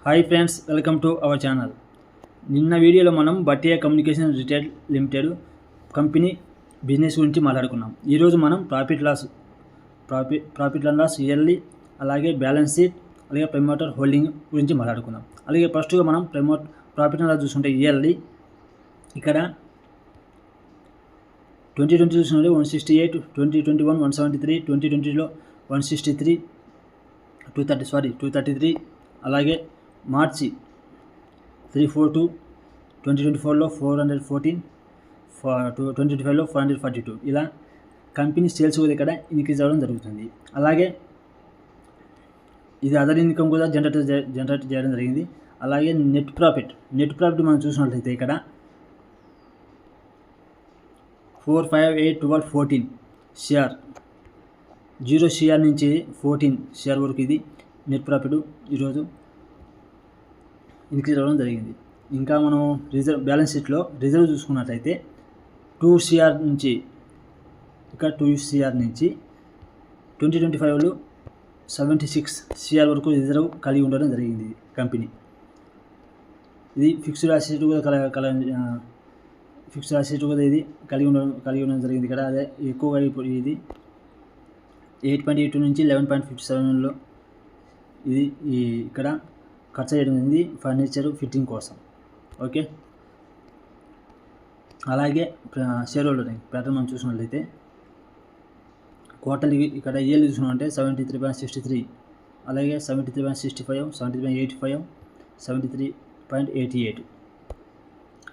Hi friends, welcome to our channel. నిన్న వీడియోలో మనం Bhatia communication retail limited company business గురించి మాట్లాడుకున్నాం. ఈరోజు మనం ప్రాఫిట్ అండ్ లాస్ ఇయర్లీ, అలాగే బ్యాలెన్స్ షీట్, అలాగే ప్రమోటర్ హోల్డింగ్ గురించి మాట్లాడుకుందాం. అలాగే ఫస్ట్గా మనం ప్రాఫిట్ అండ్ లాస్ చూసుకుంటే ఇయర్లీ ఇక్కడ 2020 చూసుకుంటే 168, 2021 173, 2020లో 163, 233, అలాగే మార్చి 342, 2024లో 414, 2025లో 442. ఇలా కంపెనీ సేల్స్ కూడా ఇక్కడ ఇంక్రీజ్ అవ్వడం జరుగుతుంది. అలాగే ఇది అదర్ ఇన్కమ్ కూడా జనరేట్ చేయడం జరిగింది. అలాగే నెట్ ప్రాఫిట్ మనం చూసినట్లయితే ఇక్కడ 4, 5, 8, 12, 14 షేర్, 0 షేర్ నుంచి 14 షేర్ వరకు ఇది నెట్ ప్రాఫిట్ ఈరోజు ఇంక్రీజ్ అవ్వడం జరిగింది. ఇంకా మనం బ్యాలెన్స్ షీట్లో రిజర్వ్ చూసుకున్నట్లయితే 2 CR నుంచి ఇక్కడ 2 CR నుంచి 2025లో 76 CR వరకు రిజర్వ్ కలిగి ఉండడం జరిగింది కంపెనీ. ఇది ఫిక్స్డ్ అసెట్ కూడా ఫిక్స్డ్ అసెట్ కూడా ఇది కలిగి ఉండడం జరిగింది. ఇక్కడ అదే ఎక్కువగా ఇప్పుడు ఇది 8.82 నుంచి 11.57లో ఇది ఇక్కడ ఖర్చు చేయడం జరిగింది ఫర్నిచర్ ఫిట్టింగ్ కోసం. ఓకే, అలాగే షేర్ హోల్డరింగ్ ప్యాటర్న్ మనం చూసినట్లయితే క్వార్టర్లీ ఇక్కడ ఇయర్లీ చూసుకున్నామంటే 73.63, అలాగే 73.65, 73.85, 73.88.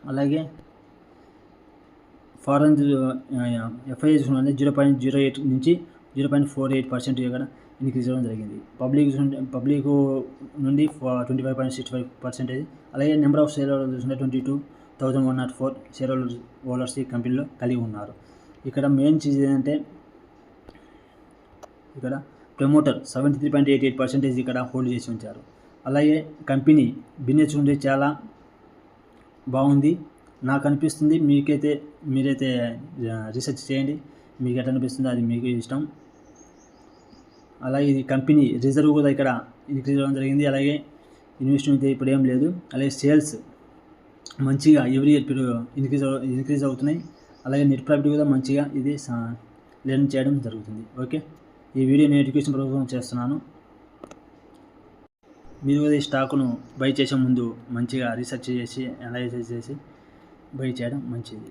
అలాగే ఫారెన్ FII చూసుకుంటే 0.08 నుంచి 0.48% ఇక్కడ ఇంక్రీజ్ అవ్వడం జరిగింది. పబ్లిక్ నుండి 25.65%. అలాగే నెంబర్ ఆఫ్ షేర్ హోల్డర్స్ చూసుకుంటే 22,104 షేర్ హోల్డర్స్ ఈ కంపెనీలో కలిగి ఉన్నారు. ఇక్కడ మెయిన్ చీజ్ ఏంటంటే ఇక్కడ ప్రమోటర్ 73.88% ఇక్కడ హోల్డ్ చేసి ఉంచారు. అలాగే కంపెనీ బిజినెస్ ఉంటే చాలా బాగుంది నాకు అనిపిస్తుంది. మీరైతే రీసెర్చ్ చేయండి, మీకు ఎట్లా అనిపిస్తుందో అది మీకు ఇష్టం. అలాగే ఇది కంపెనీ రిజర్వ్ కూడా ఇక్కడ ఇంక్రీజ్ అవ్వడం జరిగింది. అలాగే ఇన్వెస్ట్మెంట్ ఇప్పుడు ఏం లేదు. అలాగే సేల్స్ మంచిగా ఎవ్రీ ఇయర్ ఇంక్రీజ్ అవుతున్నాయి. అలాగే నెట్ ప్రాఫిట్ కూడా మంచిగా ఇది లెర్న్ చేయడం జరుగుతుంది. ఓకే, ఈ వీడియో నేను ఎడ్యుకేషన్ పర్పస్ చేస్తున్నాను. మీరు కూడా ఈ స్టాక్ను బై చేసే ముందు మంచిగా రీసెర్చ్ చేసి అనలైజ్ చేసి బై చేయడం మంచిది.